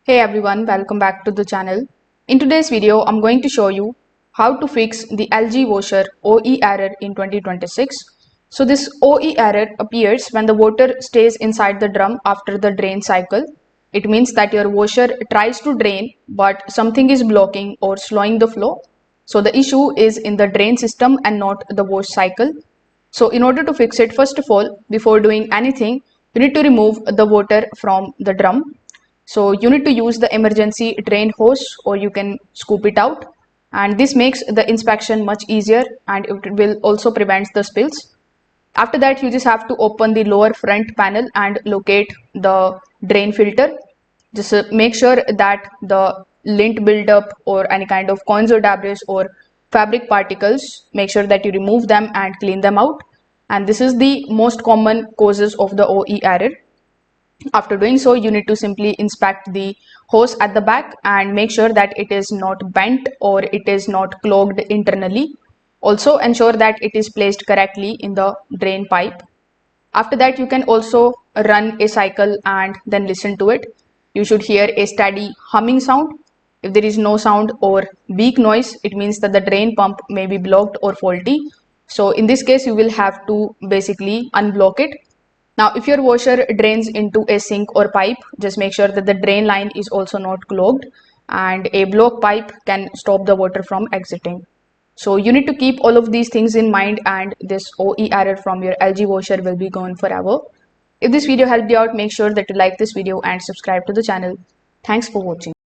Hey everyone, welcome back to the channel. In today's video, I'm going to show you how to fix the LG washer OE error in 2026. So this OE error appears when the water stays inside the drum after the drain cycle. It means that your washer tries to drain, but something is blocking or slowing the flow. So the issue is in the drain system and not the wash cycle. So in order to fix it, first of all, before doing anything, you need to remove the water from the drum. So you need to use the emergency drain hose or you can scoop it out, and this makes the inspection much easier and it will also prevent the spills. After that, you just have to open the lower front panel and locate the drain filter. Just make sure that the lint buildup or any kind of coins or debris or fabric particles, make sure that you remove them and clean them out. And this is the most common causes of the OE error. After doing so, you need to simply inspect the hose at the back and make sure that it is not bent or it is not clogged internally. Also ensure that it is placed correctly in the drain pipe. After that, you can also run a cycle and then listen to it. You should hear a steady humming sound. If there is no sound or weak noise, it means that the drain pump may be blocked or faulty. So in this case, you will have to basically unblock it. Now, if your washer drains into a sink or pipe, just make sure that the drain line is also not clogged, and a block pipe can stop the water from exiting. So you need to keep all of these things in mind, and this OE error from your LG washer will be gone forever. If this video helped you out, make sure that you like this video and subscribe to the channel. Thanks for watching.